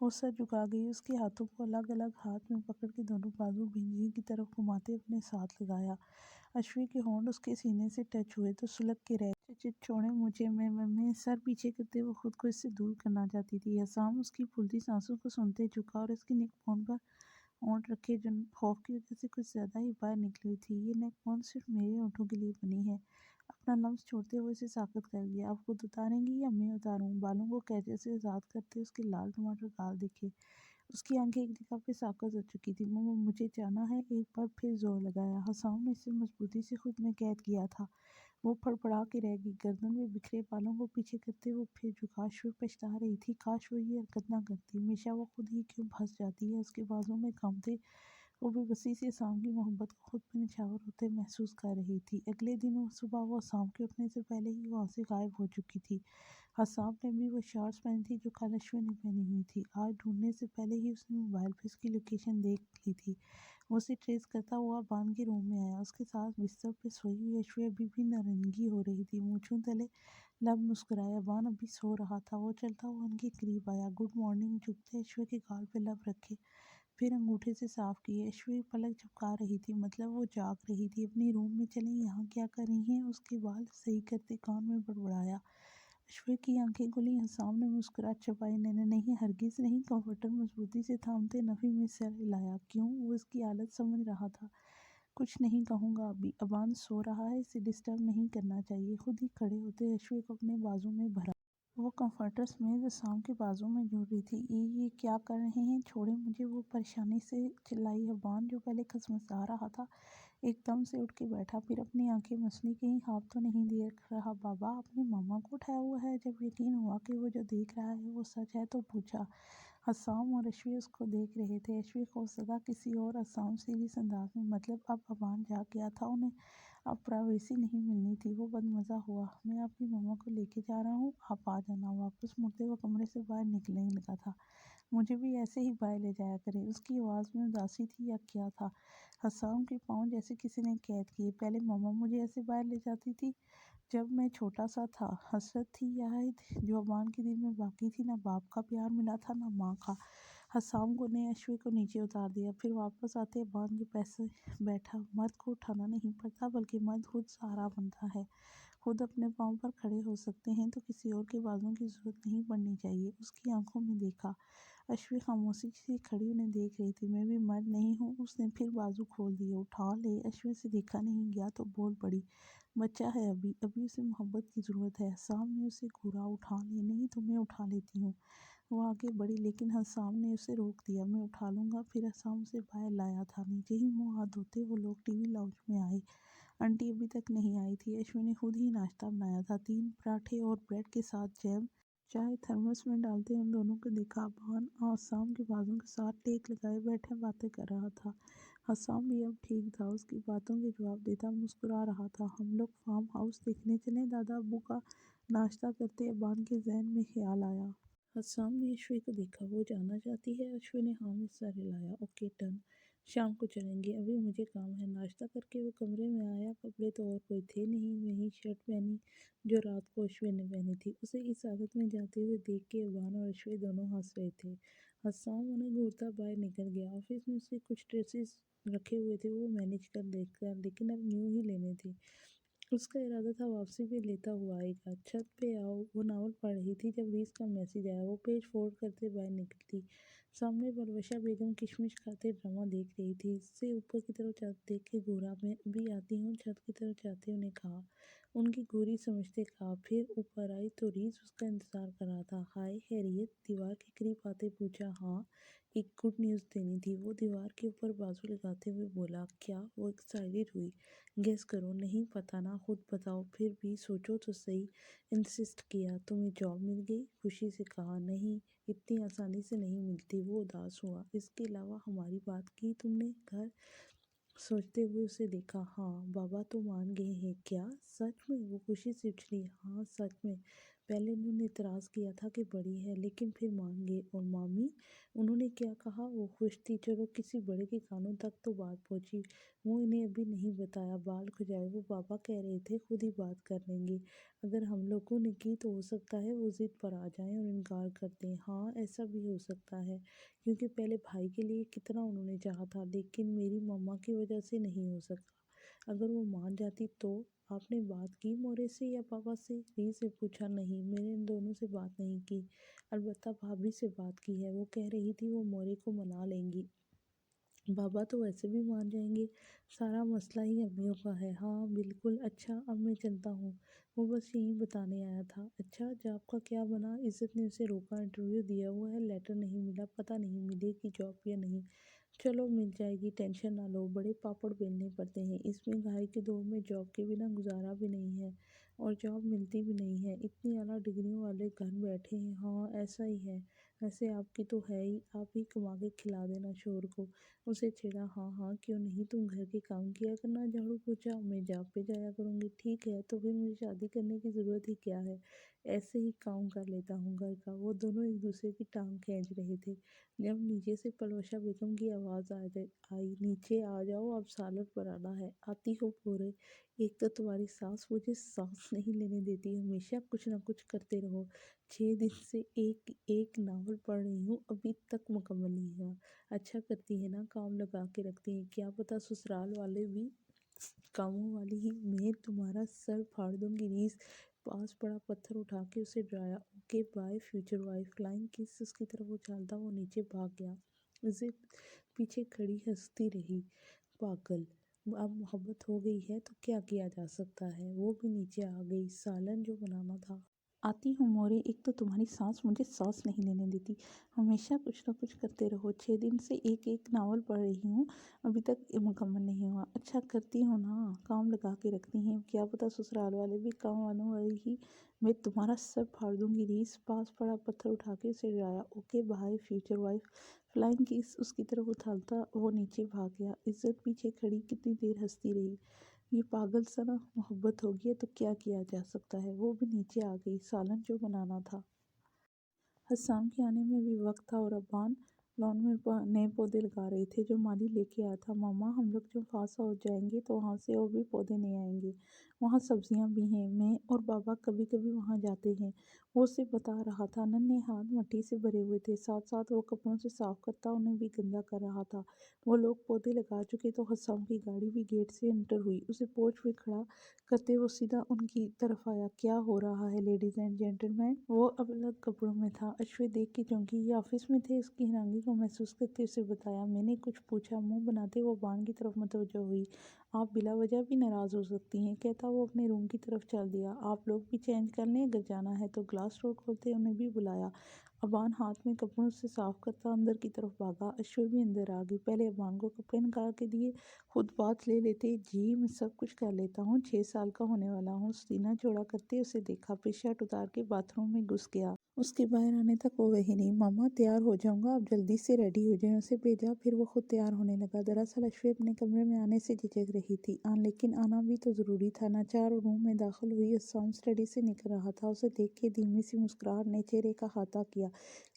وہ سر جھکا گئی، اس کے ہاتھوں کو الگ الگ ہاتھ میں پکڑ کے دونوں بازو بھنجی کی طرف گھماتے اپنے ساتھ لگایا۔ اشوی کے ہونٹ اس کے سینے سے ٹچ ہوئے تو سلگ کے رہ گئے۔ چھوڑیں مجھے، میں سر پیچھے کرتے وہ خود کو اس سے دور کرنا چاہتی تھی۔ حسام اس کی پھولتی سانسوں کو سنتے جھکا اور اس کی نیک بون پر ہونٹ رکھے جو خوف کی وجہ سے کچھ زیادہ ہی باہر نکلی ہوئی تھی۔ یہ نیک بون صرف میرے ہونٹوں کے لیے بنی ہے۔ اپنا لمس چھوڑتے ہوئے اسے ساکت کر دیا۔ آپ خود اتاریں گی یا میں اتاروں؟ بالوں کو قینچی سے آزاد کرتے اس کے لال ٹماٹر گال دکھے۔ اس کی آنکھیں ایک جگہ پہ ساکت ہو چکی تھی۔ مجھے جانا ہے، ایک بار پھر زور لگایا۔ حسام نے اسے مضبوطی سے خود میں قید کیا تھا۔ وہ پھڑپڑا کے رہ گئی، گردن میں بکھرے بالوں کو پیچھے کرتے وہ پھر جھکا۔ اشوی پچھتا رہی تھی، کاش وہ یہ حرکت نہ کرتی، ہمیشہ وہ خود ہی کیوں پھنس جاتی ہے۔ اس کے بازوں میں کام تھے، وہ بے بسی سے حسام کی محبت کو خود پہ نچھاور ہوتے محسوس کر رہی تھی۔ اگلے دن صبح وہ حسام کے اٹھنے سے پہلے ہی وہاں سے غائب ہو چکی تھی۔ حسام نے بھی وہ شارٹس پہنی تھی جو کل اشوی نے پہنی ہوئی تھی۔ آج ڈھونڈنے سے پہلے ہی اس نے موبائل پہ اس کی لوکیشن دیکھ لی تھی۔ وہ اسے ٹریس کرتا ہوا بان کے روم میں آیا۔ اس کے ساتھ بستر پہ سوئی ہوئی اشوی ابھی بھی نارنگی ہو رہی تھی، مونچھوں تلے لب مسکرایا۔ بان ابھی سو رہا تھا۔ وہ چلتا ہوا ان کے قریب آیا۔ گڈ مارننگ جھکتے اشوی کے گال پہ لب رکھے، پھر انگوٹھے سے صاف کیے۔ اشوی پلک جھپکا رہی تھی، مطلب وہ جاگ رہی تھی۔ اپنی روم میں چلیں، یہاں کیا کر رہی ہیں؟ اس کے بال صحیح کرتے کان میں بڑبڑایا۔ اشوی کی آنکھیں کھلی۔ حسام نے مسکراہٹ چھپائی، نہیں ہرگز نہیں۔ کمفرٹر مضبوطی سے تھامتے نفی میں سر ہلایا۔ کیوں؟ وہ اس کی حالت سمجھ رہا تھا۔ کچھ نہیں کہوں گا ابھی، ابان سو رہا ہے، اسے ڈسٹرب نہیں کرنا چاہیے۔ خود ہی کھڑے ہوتے اشوی کو اپنے بازو میں بھرا۔ وہ کمفرٹر سمیت حسام کے بازو میں جھول رہی تھی۔ یہ کیا کر رہے ہیں؟ چھوڑیں مجھے، وہ پریشانی سے چلائی۔ ابان جو پہلے کھسمسا رہا تھا ایک دم سے اٹھ کے بیٹھا، پھر اپنی آنکھیں مسنی، کہیں خواب تو نہیں دیکھ رہا؟ بابا اپنے ماما کو اٹھایا ہوا ہے؟ جب یقین ہوا کہ وہ جو دیکھ رہا ہے وہ سچ ہے تو پوچھا۔ حسام اور اشوی اس کو دیکھ رہے تھے، اشوی خوفزدہ کسی اور، حسام سیریس انداز میں۔ مطلب اب ابان جاگ گیا تھا، انہیں اب پرائیویسی نہیں ملنی تھی۔ وہ بدمزہ ہوا۔ میں آپ کی ماما کو لے کے جا رہا ہوں، آپ آ جانا۔ واپس مڑتے وہ کمرے سے باہر نکلنے لگا تھا۔ مجھے بھی ایسے ہی باہر لے جایا کریں۔ اس کی آواز میں اداسی تھی یا کیا تھا؟ حسام کے پاؤں جیسے کسی نے قید کیے۔ پہلے ماما مجھے ایسے باہر لے جاتی تھی جب میں چھوٹا سا تھا۔ حسرت تھی یا عہد جو ابان کے دل میں باقی تھی، نہ باپ کا پیار ملا تھا نہ ماں کا۔ حسام نے اشوی کو نیچے اتار دیا، پھر واپس آتے ابان کے پیسے بیٹھا۔ مرد کو اٹھانا نہیں پڑتا، بلکہ مرد خود سہارا بنتا ہے، خود اپنے پاؤں پر کھڑے ہو سکتے ہیں تو کسی اور کے بازوں کی ضرورت نہیں پڑنی چاہیے۔ اس کی آنکھوں میں دیکھا۔ اشوی خاموشی سے کھڑی انہیں دیکھ رہی تھی۔ میں بھی مرد نہیں ہوں؟ اس نے پھر بازو کھول دیے۔ اٹھا لے، اشوی سے دیکھا نہیں گیا تو بول پڑی۔ بچہ ہے ابھی اسے محبت کی ضرورت ہے۔ حسام نے اسے گھورا۔ اٹھا لے۔ نہیں تو میں اٹھا لیتی ہوں۔ وہ آگے بڑھی لیکن حسام نے اسے روک دیا۔ میں اٹھا لوں گا۔ پھر حسام اسے باہر لایا تھا۔ نیچے ہی منہ ہاتھ دھوتے وہ لوگ ٹی وی لاؤنج میں آئے۔ آنٹی ابھی تک نہیں آئی تھی۔ اشوی نے خود ہی ناشتہ بنایا تھا، 3 پراٹھے اور بریڈ کے ساتھ جیم۔ چائے تھرمس میں ڈالتے ان دونوں کو دیکھا۔ ابان حسام کے بازوں کے ساتھ ٹیک لگائے بیٹھے باتیں کر رہا تھا۔ حسام بھی اب ٹھیک تھا، اس کی باتوں کے جواب دیتا مسکرا رہا تھا۔ ہم لوگ فارم ہاؤس دیکھنے چلیں؟ دادا ابو کا ناشتہ کرتے ابان کے ذہن میں خیال آیا۔ حسام نے اشوی کو دیکھا۔ وہ جانا چاہتی ہے؟ اشوی نے ہاں میں سر ہلایا۔ اوکے ڈن، شام کو چلیں گے، ابھی مجھے کام ہے۔ ناشتہ کر کے وہ کمرے میں آیا۔ کپڑے تو اور کوئی تھے نہیں، وہی شرٹ پہنی جو رات کو اشوی نے پہنی تھی۔ اسے اس حالت میں جاتے ہوئے دیکھ کے ابان اور اشوی دونوں ہنس رہے تھے۔ حسام انہیں گھورتا باہر نکل گیا۔ آفس میں اس کے کچھ ڈریسز رکھے ہوئے تھے، وہ مینیج کر لے گا، لیکن اب نیو ہی لینے تھے۔ اس کا ارادہ تھا واپسی پہ لیتا ہوا آئے گا۔ چھت پہ آؤ، وہ ناول پڑھ رہی تھی جب ریس کا میسج آیا۔ وہ پیج فورڈ کرتے باہر نکلتی۔ سامنے پروشا بیگم کشمش کھاتے ڈرامہ دیکھ رہی تھی۔ اس سے اوپر کی طرف چھت دیکھ کے گھورا۔ میں ابھی آتی ہوں، چھت کی طرف جاتے انہیں کہا۔ ان کی گوری سمجھتے کہا۔ پھر اوپر آئی تو ریس اس کا انتظار کر رہا تھا۔ ہائے خیریت؟ دیوار کے قریب آتے پوچھا۔ ہاں، ایک گڈ نیوز دینی تھی، وہ دیوار کے اوپر بازو لگاتے ہوئے بولا۔ کیا؟ وہ ایکسائٹڈ ہوئی۔ گیس کرو۔ نہیں پتہ نا، خود بتاؤ، پھر بھی سوچو تو صحیح۔ انسسٹ کیا۔ تمہیں جاب مل گئی؟ خوشی سے کہا۔ نہیں، اتنی آسانی سے نہیں ملتی۔ وہ اداس ہوا۔ اس کے علاوہ ہماری بات کی تم نے؟ گھر سوچتے ہوئے اسے دیکھا۔ ہاں، بابا تو مان گئے ہیں۔ کیا؟ سچ میں؟ وہ خوشی سے اچھلی۔ ہاں سچ میں۔ پہلے انہوں نے اعتراض کیا تھا کہ بڑی ہے، لیکن پھر مان گئے۔ اور مامی، انہوں نے کیا کہا؟ وہ خوش تھی۔ چلو کسی بڑے کے کانوں تک تو بات پہنچی۔ وہ انہیں ابھی نہیں بتایا، بال کھجائے۔ وہ بابا کہہ رہے تھے خود ہی بات کر لیں گے۔ اگر ہم لوگوں نے کی تو ہو سکتا ہے وہ ضد پر آ جائیں اور انکار کر دیں۔ ہاں، ایسا بھی ہو سکتا ہے، کیونکہ پہلے بھائی کے لیے کتنا انہوں نے چاہا تھا، لیکن میری ماما کی وجہ سے نہیں ہو سکا۔ اگر وہ مان جاتی تو۔ آپ نے بات کی مورے سے یا پاپا سے؟ ریز نے پوچھا۔ نہیں، میں نے ان دونوں سے بات نہیں کی، البتہ بھابھی سے بات کی ہے۔ وہ کہہ رہی تھی وہ مورے کو منا لیں گی۔ بابا تو ویسے بھی مان جائیں گے، سارا مسئلہ ہی امیوں کا ہے۔ ہاں بالکل۔ اچھا اب میں چلتا ہوں، وہ بس یہی بتانے آیا تھا۔ اچھا جاب کا کیا بنا؟ عزت نے اسے روکا۔ انٹرویو دیا ہوا ہے، لیٹر نہیں ملا، پتہ نہیں ملے گی جاب یا نہیں۔ چلو مل جائے گی، ٹینشن نہ لو، بڑے پاپڑ بیلنے پڑتے ہیں، اس مہنگائی کے دور میں جاب کے بنا گزارا بھی نہیں ہے، اور جاب ملتی بھی نہیں ہے، اتنی اعلیٰ ڈگریوں والے گھر بیٹھے ہیں۔ ہاں ایسا ہی ہے، ویسے آپ کی تو ہے ہی، آپ ہی کما کے کھلا دینا شوہر کو۔ اسے چھیڑا۔ ہاں ہاں کیوں نہیں، تم گھر کے کام کیا کرنا، جھاڑو پوچھا، میں جاب پہ جایا کروں گی۔ ٹھیک ہے، تو پھر مجھے شادی کرنے کی ضرورت ہی کیا ہے، ایسے ہی کام کر لیتا ہوں گھر کا۔ وہ دونوں ایک دوسرے کی ٹانگ کھینچ رہے تھے جب نیچے سے پلوشا بیگم کی آواز آئی، نیچے آ جاؤ، اب سالن بنانا ہے۔ آتی ہو پورے، ایک تو تمہاری ساس مجھے سانس نہیں لینے دیتی، ہمیشہ کچھ نہ کچھ کرتے رہو۔ 6 دن سے ایک ناول پڑھ رہی ہوں، ابھی تک مکمل نہیں ہوا۔ اچھا کرتی ہے نا، کام لگا کے رکھتی ہیں، کیا پتا سسرال والے بھی کاموں والی ہی۔ میں تمہارا سر پھاڑ دوں گی ریز۔ پاس پڑا پتھر اٹھا کے اسے ڈرایا۔ Okay bye future wife. Flying kiss اس کی طرف اچھالتا وہ نیچے بھاگ گیا۔ اسے پیچھے کھڑی ہنستی رہی۔ پاگل، اب محبت ہو گئی ہے تو کیا کیا جا سکتا ہے۔ وہ بھی نیچے آ گئی۔ سالن جو بنانا تھا۔ آتی ہوں مورے، ایک تو تمہاری سانس مجھے سانس نہیں لینے دیتی، ہمیشہ کچھ نہ کچھ کرتے رہو۔ 6 دن سے ایک ناول پڑھ رہی ہوں، ابھی تک مکمل نہیں ہوا۔ اچھا کرتی ہو نا، کام لگا کے رکھتی ہیں، کیا پتا سسرال والے بھی کام والوں والی ہی۔ میں تمہارا سر پھاڑ دوں گی ریز۔ پاس پڑا پتھر اٹھا کے اسے ڈرایا۔ Okay bye future wife. Flying kiss اس کی طرف اچھالتا وہ نیچے بھاگ گیا۔ عزت پیچھے کھڑی کتنی دیر ہنستی رہی۔ یہ پاگل سا نا، محبت ہوگی ہے تو کیا کیا جا سکتا ہے۔ وہ بھی نیچے آ گئی۔ سالن جو بنانا تھا۔ حسام کے آنے میں بھی وقت تھا اور ابان لان میں نئے پودے لگا رہے تھے جو مالی لے کے آیا تھا۔ ماما ہم لوگ جب فاس ہو جائیں گے تو وہاں سے اور بھی پودے نئے آئیں گے، وہاں سبزیاں بھی ہیں، میں اور بابا کبھی کبھی وہاں جاتے ہیں۔ وہ اسے بتا رہا تھا۔ ننھے ہاتھ مٹی سے بھرے ہوئے تھے، ساتھ ساتھ وہ کپڑوں سے صاف کرتا انہیں بھی گندا کر رہا تھا۔ وہ لوگ پودے لگا چکے تو حسام کی گاڑی بھی گیٹ سے انٹر ہوئی۔ اسے پورچ پہ کھڑا کرتے وہ سیدھا ان کی طرف آیا۔ کیا ہو رہا ہے لیڈیز اینڈ جینٹل مین؟ وہ اب الگ کپڑوں میں تھا۔ اشوے دیکھ کے چونکی۔ یہ آفس میں تھے؟ اس کی حیرانگی کو محسوس کرتے اسے بتایا۔ میں نے کچھ پوچھا؟ منہ بناتے وہ ابان کی طرف متوجہ ہوئی۔ آپ بلا وجہ بھی ناراض ہو سکتی ہیں، کہتا وہ اپنے روم کی طرف چل دیا۔ آپ لوگ بھی چینج کر لیں، اگر جانا ہے تو۔ گلاس ڈور کھولتے انہیں بھی بلایا۔ ابان ہاتھ میں کپڑوں سے صاف کرتا اندر کی طرف بھاگا۔ اشوے بھی اندر آ گئی۔ پہلے ابان کو کپڑے نکال کے دیے، خود بات لے لیتے۔ جی میں سب کچھ کر لیتا ہوں، 6 سال کا ہونے والا ہوں۔ سینہ چوڑا کرتے اسے دیکھا، پھر شرٹ اتار کے باتھ روم میں گھس گیا۔ اس کے باہر آنے تک وہ وہی نہیں۔ ماما تیار ہو جاؤں گا، آپ جلدی سے ریڈی ہو جائیں۔ اسے بھیجا، پھر وہ خود تیار ہونے لگا۔ دراصل اشوے اپنے کمرے میں آنے سے جھجک رہی تھی، لیکن آنا بھی تو ضروری تھا۔ ناچار روم میں داخل ہوئی۔ حسام اسٹڈی سے نکل رہا تھا، اسے دیکھ کے دھیمی سی مسکراہٹ نے چہرے کا احاطہ کیا۔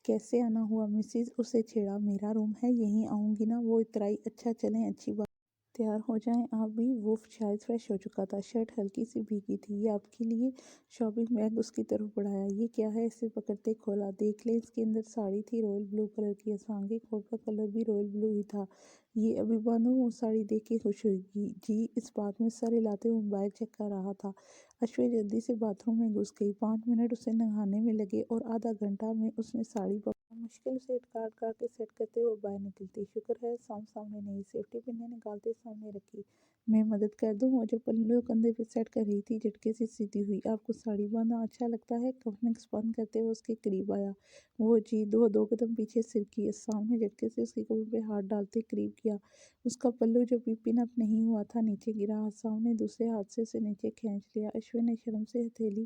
کیسے آنا ہوا مسز؟ اسے چھیڑا۔ میرا روم ہے، یہیں آؤں گی نا؟ وہ اترائی۔ اچھا چلیں، اچھی بات۔ تیار ہو جائیں آپ بھی۔ وہ شاید فریش ہو چکا تھا، شرٹ ہلکی سی بھیگی تھی۔ یہ آپ کے لیے۔ شاپنگ بیگ اس کی طرف بڑھایا۔ یہ کیا ہے؟ اسے پکڑتے کھولا۔ دیکھ لیں، اس کے اندر ساڑی تھی، رائل بلو کلر کی۔ حسام کے کوٹ کا کلر بھی رائل بلو ہی تھا۔ یہ ابھی باندھوں؟ وہ ساڑی دیکھ کے خوش ہوئی۔ جی اس بات میں سر ہلاتے وہ موبائل چیک کر رہا تھا۔ اشوے جلدی سے باتھ روم میں گھس گئی۔ 5 منٹ اسے نہانے میں لگے اور آدھا گھنٹہ میں اس نے ساڑی مشکل سے اٹکا اٹکا کے سیٹ کرتے وہ باہر نکلتی۔ شکر ہے حسام سامنے نہیں۔ سیفٹی پنیں نکالتے سامنے رکھی۔ میں مدد کر دوں؟ وہ جو پلو کندھے پہ سیٹ کر رہی تھی جھٹکے سے سیدھی ہوئی۔ آپ کو ساڑی باندھنا اچھا لگتا ہے؟ کفنکس بند کرتے وہ اس کے قریب آیا۔ وہ جی۔ 2 قدم پیچھے سرکی۔ حسام نے جھٹکے سے اس کے کمر پہ ہاتھ ڈالتے قریب کیا۔ اس کا پلو جو بھی پن اپ نہیں ہوا تھا نیچے گرا۔ حسام نے دوسرے ہاتھ سے اسے نیچے کھینچ لیا۔ اشوے نے شرم سے ہتھیلی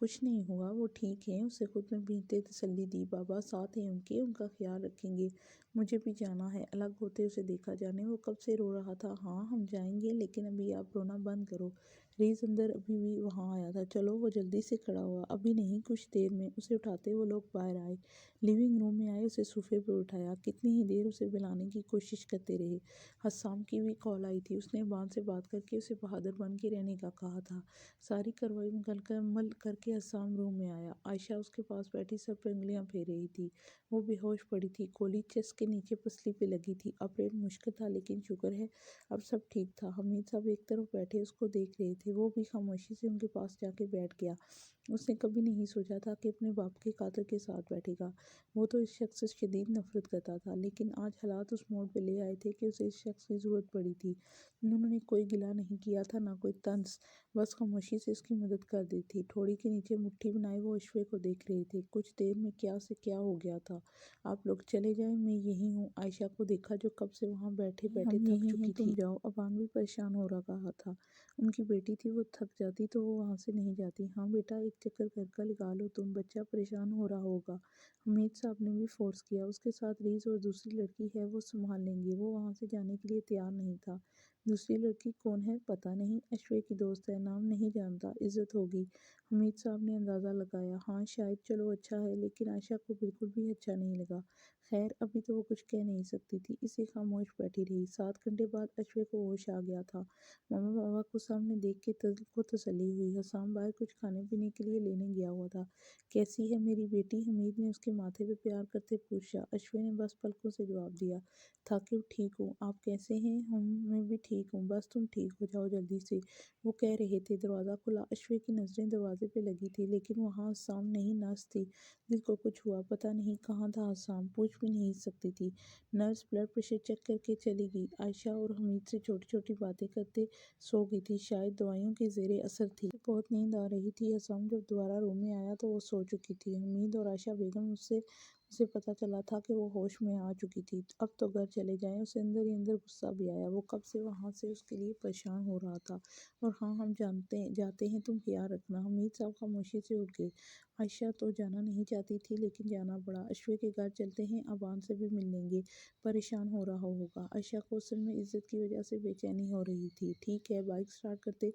کچھ نہیں ہوا، وہ ٹھیک ہیں، اسے خود میں بھیجتے تسلی دی۔ بابا ساتھ ہیں ان کا خیال رکھیں گے۔ مجھے بھی جانا ہے۔ الگ ہوتے اسے دیکھا جانے وہ کب سے رو رہا تھا۔ ہاں ہم جائیں گے، لیکن ابھی آپ رونا بند کرو۔ ریز اندر ابھی بھی وہاں آیا تھا۔ چلو، وہ جلدی سے کھڑا ہوا۔ ابھی نہیں، کچھ دیر میں۔ اسے اٹھاتے وہ لوگ باہر آئے، لیونگ روم میں آئے، اسے صوفے پر اٹھایا۔ کتنی ہی دیر اسے بلانے کی کوشش کرتے رہے۔ حسام کی بھی کال آئی تھی، اس نے بان سے بات کر کے اسے بہادر بن کے رہنے کا کہا تھا۔ ساری کارروائی مکمل کر کے حسام روم میں آیا۔ عائشہ اس کے پاس بیٹھی سر پر انگلیاں پھیر رہی تھی۔ وہ بے ہوش پڑی تھی، گولی چیسٹ کے نیچے پسلی پہ لگی تھی۔ آپریٹ مشکل تھا، لیکن شکر ہے اب سب ٹھیک تھا۔ حمید صاحب ایک طرف بیٹھے اس کو دیکھ رہے تھے، وہ بھی خاموشی سے ان کے پاس جا کے بیٹھ گیا۔ اس نے کبھی نہیں سوچا تھا کہ اپنے باپ کے قاتل کے ساتھ بیٹھے گا۔ وہ تو اس شخص سے شدید نفرت کرتا تھا، لیکن آج حالات اس موڑ پہ لے آئے تھے کہ اسے اس شخص کی ضرورت پڑی تھی۔ انہوں نے کوئی گلہ نہیں کیا تھا، نہ کوئی طنز، بس خاموشی سے اس کی مدد کر دی تھی۔ ٹھوڑی کے نیچے مٹھی بنائے وہ اشوے کو دیکھ رہے تھے۔ کچھ دیر میں کیا سے کیا ہو گیا تھا۔ آپ لوگ چلے جائیں، میں یہی ہوں۔ عائشہ کو دیکھا جو کب سے وہاں بیٹھے بیٹھے تھک چکی تھی۔ تم جاؤ، ابان بھی پریشان ہو رہا تھا۔ ان کی بیٹی تھی، وہ تھک جاتی تو وہ وہاں سے نہیں جاتی۔ ہاں بیٹا، ایک چکر گھر کا لگا لو، تم بچہ پریشان ہو رہا ہوگا۔ حمید صاحب نے بھی فورس کیا۔ اس کے ساتھ ریز اور دوسری لڑکی ہے، وہ سنبھال لیں گے۔ وہ وہاں سے جانے کے لیے تیار نہیں تھا۔ دوسری لڑکی کون ہے پتہ نہیں، اشوے کی دوست ہے، نام نہیں جانتا، عزت ہوگی۔ حمید صاحب نے اندازہ لگایا۔ ہاں شاید، چلو اچھا ہے، لیکن عائشہ کو بالکل بھی اچھا نہیں لگا۔ خیر ابھی تو وہ کچھ کہہ نہیں سکتی تھی، اسی خاموش بیٹھی رہی۔ 7 گھنٹے بعد اشوے کو ہوش آ گیا تھا۔ ماما بابا کو سامنے دیکھ کے کو تسلی ہوئی۔ حسام باہر کچھ کھانے پینے کے لیے لینے گیا ہوا تھا۔ کیسی ہے میری بیٹی؟ حمید نے اس کے ماتھے پہ پیار کرتے پوچھا۔ اشوے نے بس پلکوں سے جواب دیا، ثاقب ٹھیک ہوں، آپ کیسے ہیں؟ میں بھی ٹھیک ہوں، بس تم ٹھیک ہو جاؤ جلدی سے، وہ کہہ رہے تھے۔ دروازہ کھلا، اشوے کی نظریں دروازے پہ لگی تھی، لیکن وہاں حسام نہیں، نرس تھی۔ دل کو کچھ ہوا، پتہ نہیں کہاں تھا حسام، پوچھ بھی نہیں سکتی تھی۔ نرس بلڈ پریشر چیک کر کے چلی گئی۔ عائشہ اور حمید سے چھوٹی چھوٹی باتیں کرتے سو گئی تھی، شاید دوائیوں کے زیر اثر تھی۔ بہت نیند آ رہی تھی۔ حسام جب دوبارہ روم میں آیا تو وہ سو چکی تھی۔ حمید اور عائشہ بیگم اسے پتہ چلا تھا کہ وہ ہوش میں آ چکی تھی۔ اب تو گھر چلے جائیں۔ اسے اندر ہی اندر غصہ بھی آیا، وہ کب سے وہاں سے اس کے لیے پریشان ہو رہا تھا۔ اور ہاں ہم جاتے ہیں، تم خیال رکھنا۔ حمید صاحب خاموشی سے اٹھ گئے۔ عائشہ تو جانا نہیں چاہتی تھی، لیکن جانا پڑا۔ اشوے کے گھر چلتے ہیں، ابان سے بھی مل لیں گے، پریشان ہو رہا ہوگا۔ عائشہ کو اصل میں عزت کی وجہ سے بے چینی ہو رہی تھی۔ ٹھیک ہے، بائک سٹارٹ کرتے؟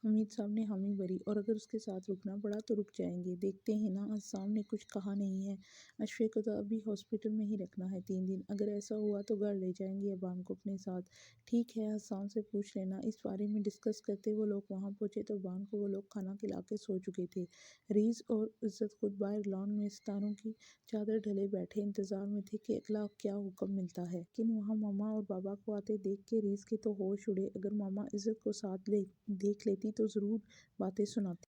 حمید صاحب نے حامی بھری۔ اور اگر اس کے ساتھ رکنا پڑا تو رک جائیں گے، دیکھتے ہیں نا۔ حسام نے کچھ کہا نہیں ہے۔ اشوے کو تو ابھی ہاسپٹل میں ہی رکھنا ہے 3 دن، اگر ایسا ہوا تو گھر لے جائیں گے ابان کو اپنے ساتھ۔ ٹھیک ہے، حسام سے پوچھ لینا۔ اس بارے میں ڈسکس کرتے وہ لوگ وہاں پہنچے تو ابان کو وہ لوگ کھانا کھلا کے سو چکے تھے۔ ریز اور عزت خود باہر لان میں ستاروں کی چادر ڈھلے بیٹھے انتظار میں تھے کہ اگلا کیا حکم ملتا ہے۔ لیکن وہاں ماما اور بابا کو آتے دیکھ کے ریز کے تو ہوش اڑے۔ اگر ماما عزت کو ساتھ دیکھ لیتی تو ضرور باتیں سناتی۔